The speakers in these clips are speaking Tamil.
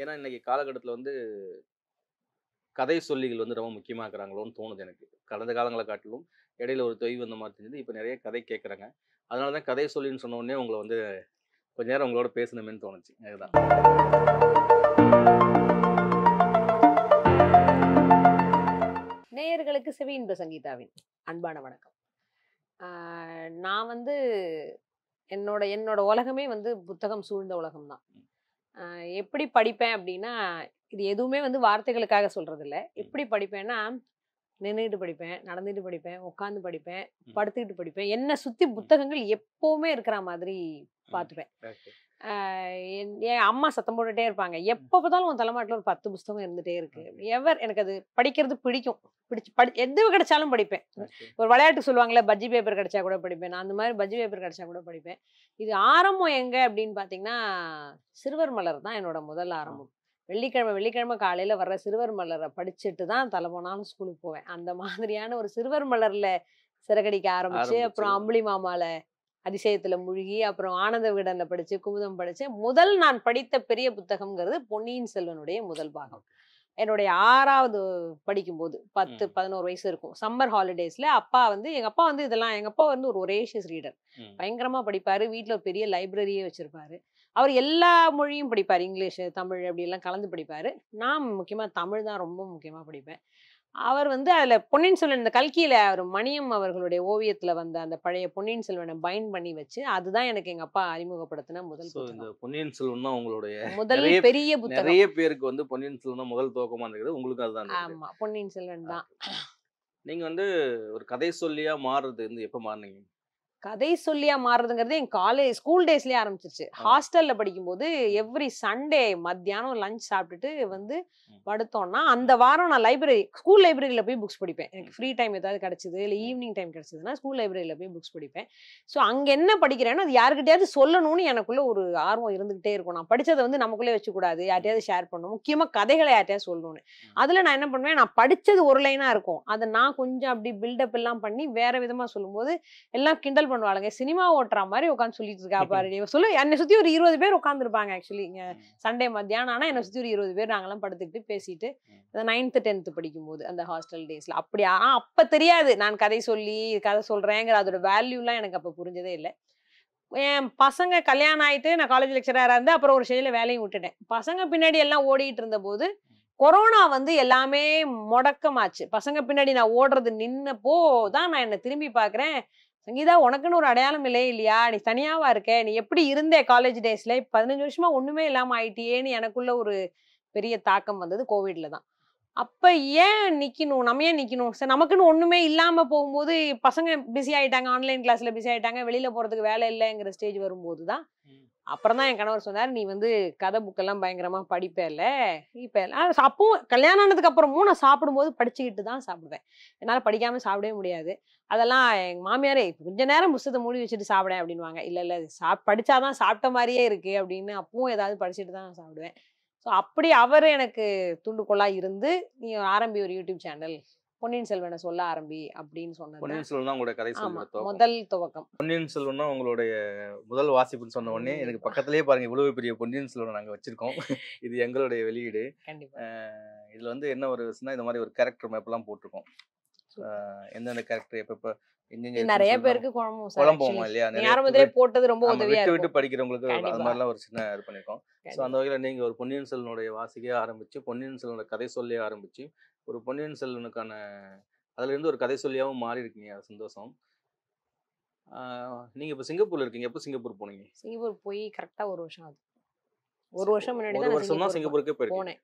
ஏன்னா இன்னைக்கு காலகட்டத்துல வந்து கதை சொல்லிகள் வந்து ரொம்ப முக்கியமா இருக்கிறாங்களோன்னு தோணுது எனக்கு. கடந்த காலங்கள காட்டிலும் இடையில ஒரு தொய்வு வந்த மாரி தெரிஞ்சது. இப்ப நெறைய கதை கேட்கறாங்க. அதனால தான் கதை சொல்லின்னு சொன்ன உடனே உங்கள வந்து கொஞ்ச நேரம் உங்களோட பேசணுமேன்னு தோணுச்சு. அதுதான். நேயர்களுக்கு செவி இன்ப சங்கீதாவின் அன்பான வணக்கம். ஆ, நான் வந்து என்னோட என்னோட உலகமே வந்து புத்தகம் சூழ்ந்த உலகம் தான். ஆ, எப்படி படிப்பேன் அப்படின்னா, இது எதுவுமே வந்து வார்த்தைகளுக்காக சொல்றது இல்ல. ம். எப்படி படிப்பேன்னா, நின்னுட்டு படிப்பேன், நடந்துட்டு படிப்பேன், உட்கார்ந்து படிப்பேன், ம். படுத்துக்கிட்டு படிப்பேன். என்ன சுத்தி ம். புத்தகங்கள் எப்பவுமே இருக்கிற மாதிரி ம். பார்த்துப்பேன். ஓகே. ஆ, என் அம்மா சத்தம் போட்டுட்டே இருப்பாங்க. ம். எப்ப பார்த்தாலும் உன் தலைமாட்டுல ஒரு 10 புஸ்தகம் இருந்துட்டே இருக்கு. ஓகே. எனக்கு அது படிக்கிறது பிடிக்கும். எது கிடைச்சாலும் படிப்பேன். ஓகே. ஒரு விளையாட்டுக்கு சொல்லுவாங்கல்ல, பஜ்ஜி பேப்பர் கிடைச்சா கூட படிப்பேன். நான் அந்த மாரி பஜ்ஜி பேப்பர் கிடைச்சா கூட படிப்பேன். இது ஆரம்பம் எங்க அப்படின்னு பார்த்தீங்கன்னா, சிறுவர் மலர் தான் என்னோட முதல் ஆ. ஆரம்பம். வெள்ளிக்கிழமை காலையில வர்ற சிறுவர் மலர படிச்சுட்டு தான் தல போனாலும் ஸ்கூலுக்கு போவேன். அந்த மாதிரியான ஒரு சிறுவர் மலர்ல சிறகடிக்க ஆரம்பிச்சு, ஆரம்பிச்சு. அப்புறம் அம்புலி மாமால அதிசயத்துல மூழ்கி, அப்புறம் ஆனந்த விகடன்ல படிச்சு, குமுதம் படிச்சேன். முதல் நான் படித்த பெரிய புத்தகம்ங்கிறது பொன்னியின் செல்வனுடைய முதல் பாகம். ஓகே. என்னுடைய 6வது படிக்கும்போது 10, ம். 11 வயசு இருக்கும். சம்மர் ஹாலிடேஸ்ல எங்க அப்பா வந்து எங்க அப்பா வந்து ஒரு ஒரேஷியஸ் ரீடர். ம். பயங்கரமா படிப்பாரு. வீட்ல ஒரு பெரிய லைப்ரரியே வச்சிருப்பாரு. அவர் எல்லா மொழியும் படிப்பாரு. இங்கிலீஷு, தமிழ் அப்படிலாம் கலந்து படிப்பாரு. நான் முக்கியமா தமிழ் தான் ரொம்ப முக்கியமா படிப்பேன். அவர் வந்து அதுல பொன்னியின் செல்வன் இந்த கல்கியில அவர் மணியம் அவர்களுடைய ஓவியத்துல வந்த அந்த பழைய பொன்னியின் செல்வன பைண்ட் பண்ணி வச்சு, அதுதான் எனக்கு எங்க அப்பா அறிமுகப்படுத்தின முதல் ஸோ இந்த புத்தகம். பொன்னியின் செல்வன் தான் உங்களுடைய முதல் நெறைய பெரிய புத்தகம். நெறைய பேருக்கு வந்து பொன்னியின் செல்வன் தான் முதல் துவக்கமா இருந்தது. உங்களுக்கும் அதுதான் இருந்தது. ஆமா. பொன்னியின் செல்வன் தான். ஓகே. நீங்க வந்து ஒரு கதை சொல்லியா மாறுறது வந்து எப்ப மாறுனீங்க? கதை சொல்லியா மாறுறதுங்கிறது என் ஸ்கூல் டேஸ்லயே ஆரம்பிச்சிருச்சு. ஆ. ஹாஸ்டல்ல படிக்கும்போது ம். எவ்ரி சண்டே மத்தியானம் லஞ்ச் சாப்பிட்டுட்டு ம். வந்து ம். படுத்தோம்னா, அந்த ம். வாரம் நான் ஸ்கூல் லைப்ரரியில போய் புக்ஸ் படிப்பேன். ம். எனக்கு ஃப்ரீ டைம் ஏதாவது கிடைச்சது, இல்ல ம். ஈவினிங் டைம் கிடைச்சதுன்னா, ஸ்கூல் லைப்ரரியில போய் புக்ஸ் படிப்பேன். ஸோ அங்க என்ன படிக்கிறேனோ, அது யார்கிட்டயாவது சொல்லணும்னு எனக்குள்ள ஒரு ஆர்வம் இருந்துகிட்டே இருக்கும். நான் படிச்சத வந்து நமக்குள்ளே வச்சுக்கூடாது. ம். யார்ட்டயாவது ஷேர் பண்ணணும். முக்கியமா கதைகள யார்ட்டயாவது சொல்லணும்னு. ம். அதுல நான் என்ன பண்ணுவேன், நான் படிச்சது ஒரு லைனா இருக்கும். அத நான் கொஞ்சம் அப்படி பில்டப் எல்லாம் பண்ணி வேற விதமா சொல்லும்போது, எல்லாம் கிண்டல் பண்ணுவாளுங்க. சினிமா ஓட்டுற மாரி உட்கார்ந்து சொல்லிட்டு இருக்கா பாரு. நீ சொல்லு என்னை சுத்தி ஒரு 20 பேர் உட்கார்ந்துருப்பாங்க ஆக்சுவலி. இங்க ம். சண்டே மத்தியானம் ஆனா என்னை ம். சுத்தி ஒரு 20 பேர் நாங்கலாம் படுத்துக்கிட்டு பேசிட்டு, ம். அந்த 9த், 10த் படிக்கும்போது அந்த ஹாஸ்டல் டேஸ்ல. அப்படி ஆனா அப்ப தெரியாது. நான் கதை சொல்லி, கதை சொல்றேங்கிற அதோட வேல்யூலாம் எனக்கு அப்ப புரிஞ்சதே இல்ல. என் பசங்க கல்யாணம் ஆயிட்டு நான் காலேஜ் லெக்சரரா இருந்தேன். அப்புறம் ஒரு ஸ்டேஜ்ல வேலையும் விட்டுட்டேன். பசங்க பின்னாடி எல்லாம் ஓடிட்டு இருந்தபோது, கொரோனா வந்து எல்லாமே முடக்கமாச்சு. பசங்க பின்னாடி நான் ஓடுறது நின்னப்போ தான் நான் என்ன திரும்பி பார்க்கிறேன். சங்கீதா உனக்குன்னு ஒரு அடையாளம் இல்லையா? நீ தனியாவா இருக்க? நீ எப்படி இருந்த காலேஜ் டேஸ்ல? 15 வருஷமா ஒண்ணுமே இல்லாம ஆயிட்டியேன்னு எனக்குள்ள ஒரு பெரிய தாக்கம் வந்தது கோவிட்ல தான். அப்ப ஏன் நிக்கணும்? நம்ம ஏன் நிக்கணும்? சரி நமக்குன்னு ஒண்ணுமே இல்லாம போகும்போது, பசங்க பிஸி ஆயிட்டாங்க. ஆன்லைன் கிளாஸ்ல பிஸி ஆயிட்டாங்க. வெளியில போறதுக்கு வேலை இல்லங்கிற ஸ்டேஜ் வரும்போது தான், ம். அப்புறம் தான் என் கணவர் சொன்னாரு, "நீ வந்து கதை புக்கெல்லாம் பயங்கரமா படிப்பேல்ல, இப்ப அப்பவும் கல்யாணம் ஆனதுக்கு அப்புறமும் நான் சாப்பிடும்போது படிச்சுக்கிட்டு தான் சாப்பிடுவேன். என்னால படிக்காம சாப்பிடவே முடியாது. அதெல்லாம் எங்க மாமியாரே, "கொஞ்ச நேரம் புஸ்தகத்த மூடி வச்சுட்டு சாப்பிடேன்" அப்படின்னுவாங்க. "இல்ல, இல்ல படிச்சா தான் சாப்பிட்ட மாரியே இருக்கு" அப்படின்னு அப்பவும் ஏதாவது படிச்சுட்டு தான் நான் சாப்பிடுவேன். ஸோ அப்படி அவரு எனக்கு தூண்டுகோலா இருந்து, "நீ ஆரம்பி ஒரு யூடியூப் சேனல். பொன்னியின் செல்வன சொல்ல ஆரம்பி" அப்படின்னு சொன்னது தான். பொன்னியின் செல்வன் தான் உங்களுடைய கதை ஆமா. சொல்லியோட துவக்கம். முதல் துவக்கம். பொன்னியின் செல்வன் தான் உங்களுடைய முதல் வாசிப்புன்னு சொன்ன உடனே, எனக்கு கண்டிப்பா. பக்கத்திலேயே பாருங்க இவ்வளவு பெரிய பொன்னியின் செல்வன நாங்க வச்சிருக்கோம். இது எங்களுடைய வெளியீடு. கண்டிப்பா. அ இதுல வந்து என்ன ஒரு விஷயம்னா, இந்த மாரி ஒரு கேரக்டர் மேப்லாம் போட்டிருக்கோம். சூப்பர். எந்தெந்த கேரக்டர் எப்பப்ப எங்கெங்க இது இருக்குன்னு நெறைய சொல்லி பேருக்கு குழம்பும் சார் குழம்புவோமா ஆக்சுவலி. இல்லையா? நீங்க நெறைய ஆரம்பத்திலே போட்டது ரொம்ப ஆமா. உதவியா விட்டு விட்டு இருக்கும். படிக்கிறவங்களுக்கு அது கண்டிப்பா, மாரிலாம் ஒரு சின்ன இது பண்ணியிருக்கோம். ஸோ அந்த கண்டிப்பா. வகையில நீங்க ஒரு பொன்னியின் செல்வனுடைய வாசிக்கையா ஆரம்பிச்சு, பொன்னியின் செல்வனோட கதை சொல்லியே ஆரம்பிச்சு, ஒரு பொன்னியின் செல்வனுக்கான அதுலேருந்து ஒரு கதை சொல்லியாவும் மாறியிருக்கீங்க. அது சந்தோஷம். ஆ நீங்க இப்ப சிங்கப்பூர்ல இருக்கீங்க. எப்ப சிங்கப்பூர் போனீங்க? சிங்கப்பூர் போய் கரெக்ட்டா 1 வருஷம் ஆகுது. 1 சி வருஷம் முன்னாடி 1 தான் நான் வருஷம் தான் சிங்கப்பூர் சிங்கப்பூருக்கே போயிருக்கீங்க. போனேன்.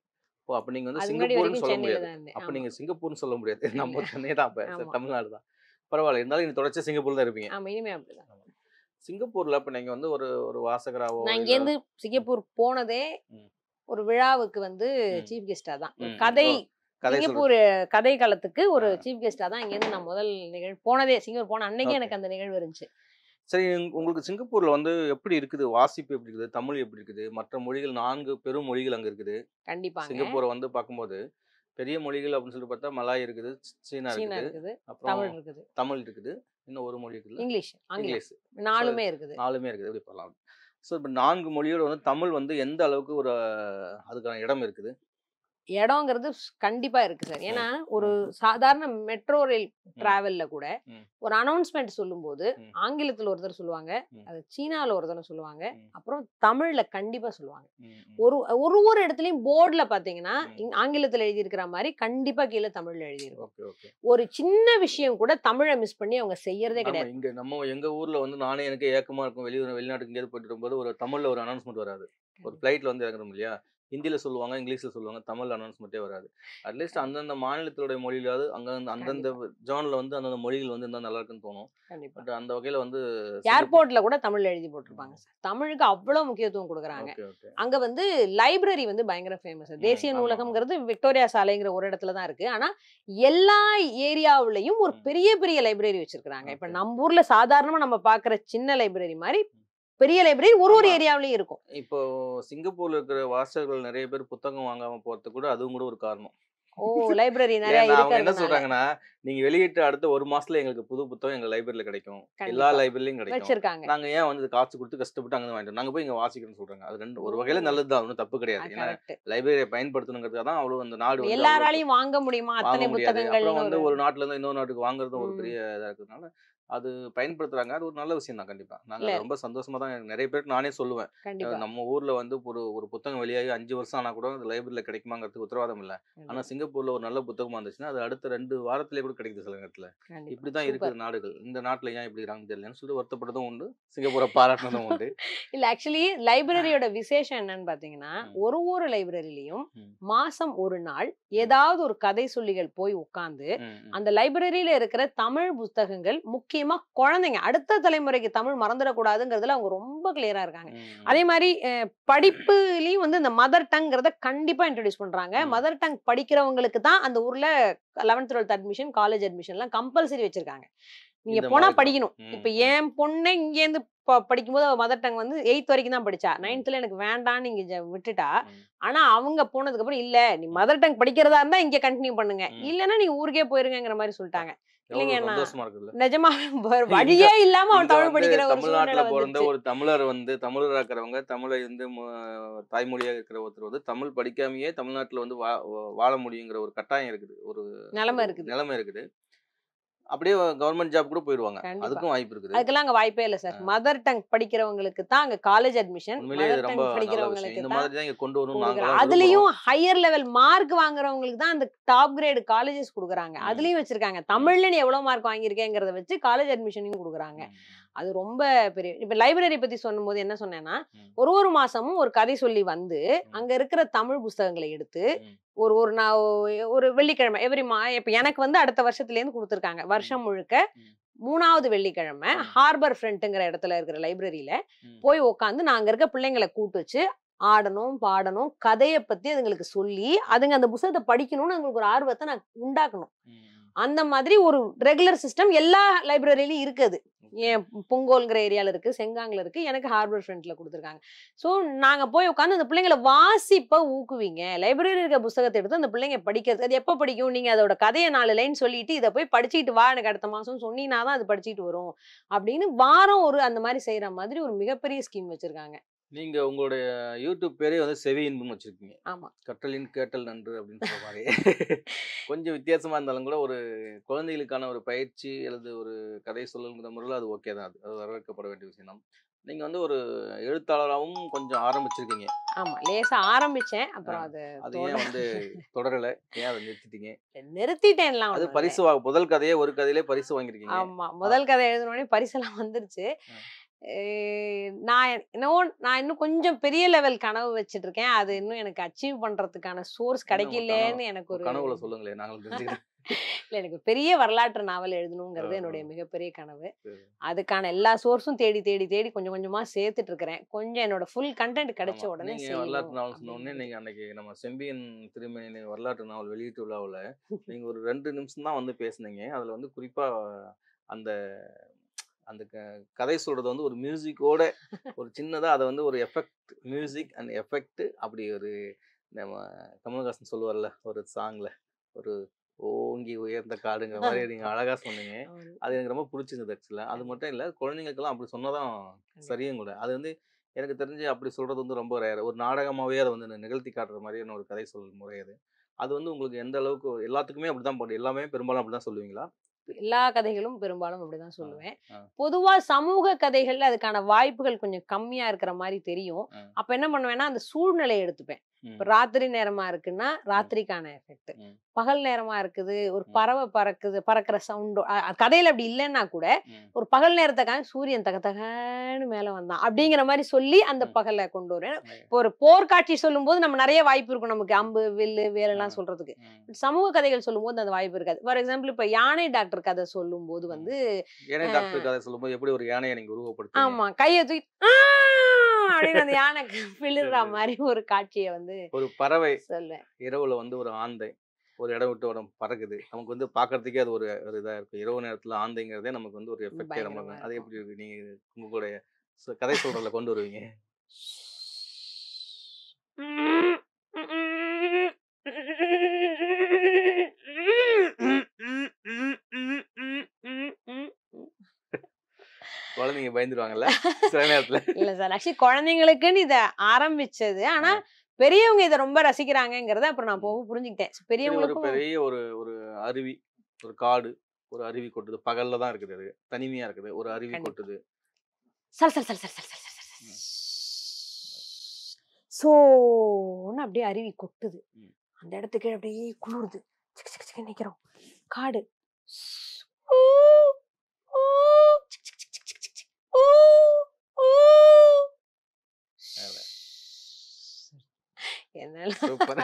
ஓ! அப்ப நீங்க வந்து அதுக்கு முன்னாடி சிங்கப்பூர்ன்னு வரைக்கும் சொல்ல சென்னையில முடியாது. தான் இருந்தேன். அப்ப ஆமா. நீங்க சிங்கப்பூர்ன்னு சொல்ல முடியாது. இல்ல. நம்ம சென்னை தான் அப்ப. ஆமா, தமிழ்நாடு தான். பரவால்ல. இருந்தாலும் நீங்க தொடர்ச்சியா சிங்கப்பூர்ல தான் இருப்பீங்க. ஆமா. இனிமே அப்படிதான். ஆமா. சிங்கப்பூர்ல அப்ப நீங்க வந்து ஒரு ஒரு வாசகராவோ நான் இல்ல இங்கேருந்து ம், சிங்கப்பூர் போனதே ம், ஒரு விழாவுக்கு வந்து ம், சீஃப் கெஸ்ட்டா தான். ஒரு ம், ம். கதை ஓ! கதை சொல்றது. சிங்கப்பூர் கதை களத்துக்கு ஆ. ஒரு சீஃப் கெஸ்ட்டா தான் இங்கேருந்து நான் முதல் நிகழ்வு போனதே. சிங்கப்பூர் போன அன்னைக்கே ஓகே. எனக்கு அந்த நிகழ்வு இருந்துச்சு. சரி உங்களுக்கு சிங்கப்பூர்ல வந்து எப்படி இருக்குது? வாசிப்பு எப்படி இருக்குது? தமிழ் எப்படி இருக்குது? மற்ற மொழிகள் 4 பெரும் மொழிகள் அங்க இருக்குது. கண்டிப்பாங்க. சிங்கப்பூர வந்து பார்க்கும்போது, பெரிய மொழிகள் அப்படின்னு சொல்லிட்டு பார்த்தா மலாய் இருக்குது, சீனா சீனா இருக்குது, இருக்குது. அப்புறம் தமிழ் இருக்குது. தமிழ் இருக்குது. இன்னும் ஒரு மொழி இருக்குல்ல? இங்கிலீஷ், ஆங்கிலம். இங்கிலீஷ். ஸோ 4மே இருக்குது. 4மே இருக்குது. எப்படி சொல்லலாம்? ஸோ இப்போ 4 மொழியோட வந்து தமிழ் வந்து எந்த அளவுக்கு ஒரு அதுக்கான இடம் இருக்குது? இடங்கிறது கண்டிப்பா இருக்கு சார். ஏன்னா, ம். ஒரு ம். சாதாரண மெட்ரோ ரயில் ம். டிராவல்ல கூட ம். ஒரு அனௌன்ஸ்மென்ட் சொல்லும்போது, ம். ஆங்கிலத்துல ஒருத்தர் சொல்லுவாங்க. ம். அது சீனால ஒரு தடவ சொல்லுவாங்க. ம். அப்புறம் தமிழ்ல கண்டிப்பா சொல்லுவாங்க. ம். ஒரு ஒரு ஒரு இடத்துலயும் போர்டுல பார்த்தீங்கன்னா, ம். ஆங்கிலத்துல எழுதியிருக்கிற மாரி கண்டிப்பா கீழ தமிழ்ல எழுதியிருக்கும். Okay, okay. ஒரு சின்ன விஷயம் கூட தமிழ மிஸ் பண்ணி அவங்க செய்யறதே ஆமா. கிடையாது. எங்க ஊர்ல வந்து நானே எனக்கே ஏக்கமா இருக்கும். வெளிநாட்டுக்கு எங்கேயாவது போயிட்டு வரும்போது ஒரு தமிழ்ல ஒரு அனௌன்ஸ்மென்ட் வராது. ஒரு கண்டிப்பா. ஃப்ளைட்ல வந்து இறங்குறோம் இல்லையா? ஹிந்தில சொல்லுவாங்க, இங்கிலீஷ்ல சொல்லுவாங்க. தமிழ்ல அனௌன்ஸ்மென்ட்டே வராது. அட்லீஸ்ட் அந்தந்த மாநிலத்தினுடைய மொழியிலாவது அந்தந்த கண்டிப்பா. ஜோன்ல வந்து அந்தந்த மொழிகள் வந்து இருந்தா நல்லா இருக்குன்னு தோணும். கண்டிப்பா. பட் அந்த வகையில வந்து சிங்கப்பூர். ஏர்போர்ட்ல கூட தமிழ்ல எழுதி போட்டிருப்பாங்க ம். சார். தமிழுக்கு அவ்ளோ முக்கியத்துவம் குடுக்குறாங்க. Okay, okay. அங்க வந்து லைப்ரரி வந்து பயங்கர ஃபேமஸ். ம். தேசிய ஆமா, ஆமா. நூலகம்ங்கிறது விக்டோரியா சாலைங்கிற ஒரு இடத்துல தான் இருக்கு. ஆனா, எல்லா ஏரியாவுலயும் ஒரு ம். பெரிய பெரிய லைப்ரரி வச்சிருக்காங்க. இப்ப ஓகே. நம்ம ஊர்ல சாதாரணமா நம்ம பார்க்குற சின்ன லைப்ரரி மாரி, பெரிய லைப்ரரி ஒரு ஒரு ஆமா. ஏரியாவுலயும் இருக்கும். இப்போ சிங்கப்பூர்ல இருக்கிற வாசகர்கள் நெறைய பேர் புத்தகம் வாங்காம போறதுக்கு கூட அதுவும் கூட ஒரு காரணம். ஓ! லைப்ரரி நெறைய ஏன்னா, அவங்க என்ன இருக்கிறதுனால. சொல்றாங்கன்னா, நீங்க வெளியிட்ட அடுத்த 1 மாசத்துல எங்களுக்கு புது புத்தகம் எங்க லைப்ரரில கிடைக்கும். எல்லா கண்டிப்பா. லைப்ரரிலயும் கிடைக்கும். வச்சிருக்காங்க. நாங்க ஏன் வந்து காசு குடுத்து கஷ்டப்பட்டு அங்க இருந்து வாங்கிட்டு நாங்க போய் இங்க வாசிக்கிறோம்னு சொல்றாங்க. அது 2 ஒரு வகையில ஓ! நல்லது தான். ஒண்ணும் தப்பு கிடையாது. ஏன்னா, கரெக்ட். லைப்ரரிய பயன்படுத்தணுங்கிறதுக்காக தான் அவ்வளோ அந்த நாடு வந்து அவ்வளோ எல்லாராலயும் வாங்க முடியுமா? வாங்க அத்தனை முடியாது. அப்புறம் புத்தகங்கள்னு வந்து ஒரு ஒரு நாட்டுல இருந்து இன்னொரு நாட்டுக்கு வாங்குறதும் ஒரு ம். பெரிய இதா இருக்கிறதுனால, அது பயன்படுத்துறாங்க. அது ஒரு நல்ல விஷயம் தான் கண்டிப்பா. நாங்க இல்ல. அத ரொம்ப சந்தோஷமா தான் நெறைய பேருக்கு நானே சொல்லுவேன். கண்டிப்பா. நம்ம ஊர்ல வந்து ஒரு ஒரு புத்தகம் வெளியாகி 5 வருஷம் ஆனா கூட அது லைப்ரரில கிடைக்குமாங்கிறதுக்கு உத்தரவாதம் இல்ல. ஆனா கண்டிப்பா. சிங்கப்பூர்ல ஒரு நல்ல புத்தகமா இருந்துச்சுன்னா, அது அடுத்த 2 வாரத்திலேயே கூட கிடைக்குது சில நேரத்துல. கண்டிப்பா. இப்படிதான் இருக்குது சூப்பர். நாடுகள். இந்த நாட்டுல ஏன் இப்படி இருக்காங்கன்னு தெரியலன்னு சொல்லிட்டு வருத்தப்பட்டதும் உண்டு. சிங்கப்பூர பாராட்டுனதும் உண்டு. இல்ல ஆக்சுவலி லைப்ரரியோட விசேஷம் என்னன்னு பார்த்தீங்கன்னா, ம். ஒரு லைப்ரரிலயும் ம். மாசம் 1 நாள் ம். ஏதாவது ஒரு கதை சொல்லிகள் போய் உட்கார்ந்து, ம். ம். அந்த லைப்ரரியில இருக்கிற தமிழ் புத்தகங்கள் முக்கியமா குழந்தைங்க அடுத்த தலைமுறைக்கு தமிழ் மறந்துடக்கூடாதுங்கிறதுல அவங்க ரொம்ப கிளியரா இருக்காங்க. அதே ம். மாரி படிப்புலயும் வந்து இந்த மதர் டங்ங்கிறத கண்டிப்பா இன்ட்ரோடியூஸ் பண்றாங்க. ம். மதர் டங் படிக்கிறவங்களுக்கு தான் அந்த ஊர்ல 11த், 12த் அட்மிஷன், காலேஜ் அட்மிஷன்லாம் கம்பல்சரி வச்சிருக்காங்க. நீங்க இந்த போனா மாரி தான். படிக்கணும். ம். இப்ப ம். என் பொண்ணே இங்கேருந்து படிக்கும்போது அவ மதர் டங் வந்து 8த் வரைக்கும் தான் படிச்சா. ம். 9த்ல எனக்கு வேண்டான்னு இங்க விட்டுட்டா. ம். ஆனா அவங்க போனதுக்கப்புறம், "இல்ல நீ ம். மதர் டங் படிக்கிறதா இருந்தா இங்க கன்டின்யூ பண்ணுங்க. ம். இல்லன்னா நீங்க ஊருக்கே போயிருங்கங்கிற" மாரி அப்பா! சொல்ட்டாங்க. எவ்வளோ இல்லைங்க நான் சந்தோஷமா இருக்குல்ல. நிஜமாவே இங்க வழியே இல்லாம அவன் இங்க தமிழ் வந்து படிக்கிற ஒரு தமிழ்நாட்டுல சூழ்நிலை பொறந்த வந்துருச்சு. ஒரு தமிழர் வந்து தமிழரா இருக்கிறவங்க, தமிழை வந்து தாய்மொழியா இருக்கிற ஒருத்தர் வந்து தமிழ் படிக்காமயே தமிழ்நாட்டுல வந்து வாழ முடியுங்கிற ஒரு கட்டாயம் இருக்குது. ஒரு நெலைம ஒரு இருக்குது. நிலைமை இருக்குது. அப்படியே கவர்மெண்ட் ஜாப் கூட போயிருவாங்க. கண்டிப்பா. அதுக்கும் வாய்ப்பு இருக்குது. அதுக்கெல்லாம் அங்க வாய்ப்பே இல்ல சார். அ மதர் டங் படிக்கிறவங்களுக்கு தான் அங்க காலேஜ் அட்மிஷன். உண்மையிலேயே இது மதர் ரொம்ப டங் நல்ல விஷயம். படிக்கிறவங்களுக்கு இந்த தான் மாதிரி தான் இங்க கொண்டு வரணும்னு குடுக்குறாங்க. நாங்கலாம் விரும்புறோம். அதுலயும் ஹையர் லெவல் மார்க் வாங்குறவங்களுக்கு தான் அந்த டாப் கிரேட் காலேஜஸ் குடுக்குறாங்க. ம். அதுலயும் வச்சிருக்காங்க. ம். தமிழ்ல நீ எவ்வளவு மார்க் வாங்கியிருக்கேங்கிறத வச்சு காலேஜ் அட்மிஷனையும் குடுக்குறாங்க. ம். அது ரொம்ப பெரிய இப்ப லைப்ரரி பத்தி சொல்லும்போது என்ன சொன்னேன்னா, ம். ஒரு மாசமும் ஒரு கதை சொல்லி வந்து, ம். அங்க இருக்கிற தமிழ் புஸ்தகங்கள எடுத்து, ம். ஒரு ஒரு நான் ஒரு வெள்ளிக்கிழமை இப்ப எனக்கு வந்து அடுத்த வருஷத்துலேருந்து குடுத்துருக்காங்க. ம். வருஷம் முழுக்க ம். 3வது வெள்ளிக்கிழமை ம். ஹார்பர் ஃப்ரண்ட்ங்கிற இடத்துல இருக்கிற லைப்ரரியில ம். போய் உட்காந்து நான் அங்க இருக்க பிள்ளைங்கள கூட்டு வச்சு ஆடணும், பாடணும், கதைய பத்தி அதுங்களுக்கு சொல்லி, அதுங்க அந்த புத்தகத்த படிக்கணும்னு அதுங்களுக்கு ஒரு ஆர்வத்த நான் உண்டாக்கணும். ம். அந்த மாதிரி ஒரு ரெகுலர் சிஸ்டம் எல்லா லைப்ரரியிலயும் இருக்கு அது. ஓகே. ஏன் புங்கோல்ங்கிற ஏரியால இருக்கு, செங்காங்ல இருக்கு. எனக்கு ஹார்பர் ஃப்ரண்ட்ல குடுத்துருக்காங்க. ஸோ நாங்க போய் உட்கார்ந்து அந்த பிள்ளைங்கள வாசிப்ப ஊக்குவிங்க. லைப்ரரியில இருக்க புஸ்தகத்த எடுத்து அந்த பிள்ளைங்க படிக்கிறது. அது எப்ப படிக்கும்? நீங்க அதோட கதைய 4 லைன் சொல்லிட்டு, இத போய் படிச்சுக்கிட்டு வா எனக்கு அடுத்த மாசம்னு சொன்னீன்னா தான் அது படிச்சுட்டு வரும். அப்படின்னு வாரம் ஒரு அந்த மாரி செய்ற மாதிரி ஒரு மிகப்பெரிய ஸ்கீம் வச்சிருக்காங்க. நீங்க உங்களுடைய யூடியூப் பேரே வந்து செவி இன்பம்னு வச்சிருக்கீங்க. ஆமா. கற்றலின் கேட்டல் நன்று அப்படின்ற மாரி. கொஞ்சம் வித்தியாசமா இருந்தாலும் கூட ஒரு குழந்தைகளுக்கான ஒரு பயிற்சி அல்லது ஒரு கதை சொல்லல்ங்கிற முறையில அது ஓகே தான் அது. அது வரவேற்கப்பட வேண்டிய விஷயம் தான். நீங்க வந்து ஒரு எழுத்தாளராவும் கொஞ்சம் ஆரம்பிச்சிருக்கீங்க. ஆமா. லேசா ஆரம்பிச்சேன். அ அப்புறம் அது அது ஏன் வந்து தொடரல? ஏன் அத நிறுத்திட்டீங்க? நிறுத்திட்டேன்லாம் அது ஒண்ணும் இல்ல. பரிசு முதல் கதையே ஒரு கதையிலே பரிசு வாங்கியிருக்கீங்க. ஆமா. அ முதல் கதை எழுதினோனே பரிசெல்லாம் வந்துருச்சு. அ எ நான் இன்னும் கொஞ்சம் பெரிய லெவல் கனவு வச்சுட்டு இருக்கேன். அது ம். இன்னும் எனக்கு அச்சீவ் பண்றதுக்கான சோர்ஸ் என்ன உங்க கனவு? கிடைக்கலேன்னு எனக்கு உங்க ஒரு கனவுகள சொல்லுங்களேன். நாங்களும் தெரிஞ்சுக்கிறேன். இல்ல எனக்கு பெரிய வரலாற்று நாவல் அ, எழுதணுங்கிறது அ. என்னுடைய மிகப்பெரிய கனவு. சரி. அதுக்கான எல்லா சோர்ஸும் தேடி, தேடி, தேடி கொஞ்சம் கொஞ்சமா சேர்த்துட்டு இருக்கிறேன். கொஞ்சம் என்னோட ஃபுல் கன்டென்ட் கிடைச்ச ஆமா. உடனே நீங்க செய்யணும் வரலாற்று நாவல் சொன்ன அப்படின்னு உடனே, இருக்குது. நீங்க அன்னைக்கு நம்ம செம்பியன் திருமேனி வரலாற்று நாவல் வெளியீட்டு விழாவுல, நீங்க ஒரு 2 நிமிஷம் தான் வந்து பேசுனீங்க. அதுல வந்து குறிப்பா அந்த அந்த கதை சொல்றது வந்து ஒரு மியூசிக்கோட ஒரு சின்னதா அத வந்து ஒரு எஃபெக்ட் மியூசிக் கண்டிப்பா. அண்ட் எஃபெக்ட் அப்படி ஒரு நம்ம கமலஹாசன் சொல்லுவார்ல ஒரு சாங்ல, ஒரு ஓங்கி உயர்ந்த காடுங்கிற மாரி நீங்க அழகா சொன்னீங்க. ஆமா. அது எனக்கு ரொம்ப புடிச்சிருந்தது ஆக்சுவலா. அது கண்டிப்பா, மட்டும் இல்ல, குழந்தைங்களுக்கெல்லாம் அப்படி சொன்னா தான் கண்டிப்பா. சரியும் கூட. அது வந்து எனக்கு தெரிஞ்சு அப்படி சொல்றது வந்து ரொம்ப ரேர். ஒரு நாடகமாவே அத வந்து நிகழ்த்தி காட்டுற மாதிரியான ஒரு கதை சொல்லும் முறை அது. அது வந்து உங்களுக்கு எந்த அளவுக்கு எல்லாத்துக்குமே அப்படிதான் எல்லாமே பெரும்பாலும் அப்படிதான் சொல்லுவீங்களா? எல்லா கதைகளும் பெரும்பாலும் அப்படிதான் ஆ, சொல்லுவேன். ஆ, பொதுவா சமூக கதைகள்ல அதுக்கான வாய்ப்புகள் கொஞ்சம் கம்மியா இருக்கிற மாரி தெரியும். ஆ. அப்ப என்ன பண்ணுவேன்னா, அந்த சூழ்நிலைய எடுத்துப்பேன். இப்ப ம், ராத்திரி நேரமா இருக்குன்னா, ம், ராத்திரிக்கான எஃபெக்ட். ம், பகல் நேரமா இருக்குது, ஒரு ம், பறவை பறக்குது, பறக்கிற சவுண்ட் கதையில அப்படி இல்லன்னா கூட, ம், ஒரு பகல் நேரத்த சூரியன் தக தகன்னு மேல வந்தான். அப்படிங்கிற மாரி சொல்லி அந்த ம். பகல கொண்டு வருவேன். ஐ இப்போ ஒரு போர்க்காட்சி சொல்லும்போது நம்ம நெறைய வாய்ப்பு இருக்கும் நமக்கு. ம், அம்பு, வில்லு, ஆ, வேலெல்லாம் சொல்றதுக்கு. ம், சமூக கதைகள் சொல்லும்போது அந்த வாய்ப்பு இருக்காது. ஃபார் எக்ஸாம்பிள் இப்ப யானை டாக்டர் கதை சொல்லும்போது ம். வந்து, யானை அ டாக்டர் கதை சொல்லும்போது எப்படி ஒரு யானைய நீங்க உருவப்படுத்துவீங்க? ஆமா. கைய தூக்கி அப்படின்னு அந்த யானை சரி, பிளிர்ற சரி. மாரி ஒரு காட்சிய வந்து ஒரு பறவை சொல்லுவேன். இரவுல வந்து ஒரு ஆந்தை ஒரு இடம் விட்டு இடம் பறக்குது. நமக்கு வந்து பார்க்கறதுக்கே அது ஒரு ஒரு இதா இருக்கும். இரவு நேரத்துல ஆந்தைங்கிறதே நமக்கு வந்து ஒரு எஃபெக்ட்டே பயங்கரமா நமக்கு அது இருக்கும். எப்படி இருக்கு? நீங்க உங்களுடைய கதை சொல்றதுல கொண்டு வருவீங்க? குழந்தைங்க பயந்துருவாங்கல்ல? சில நேரத்துல. இல்ல சார். ஆக்சுவலி குழந்தைங்களுக்குன்னு இத ஆரம்பிச்சது. ஆனா, ஆ. பெரியவங்க இத ரொம்ப ரசிக்கிறாங்கங்கிறத அப்புறம் நான் ம். போக புரிஞ்சுக்கிட்டேன். சரி ஒரு பெரியவங்களுக்கும் பெரிய ஒரு ஒரு அருவி, ஒரு காடு, ஒரு அருவி கொட்டுது. பகல்ல தான் இருக்குது அது. தனிமையா இருக்குது. ஒரு அருவி கண்டிப்பா. கொட்டுது. சல் சல் சல் சல் சல் சல் சல் சல். ம். சோன்னு அப்படியே அருவி கொட்டுது. ம். அந்த இடத்துக்கு அப்படியே குளிருது. சிக்கு சிக்கு சிக்குன்னு நிக்கிறோம். காடு. ஊ, ஊ, சிக் சிக் சிக் சிக் சிக் சிக் சிக். ஊ, ஊ. அ என்னால சூப்பர்.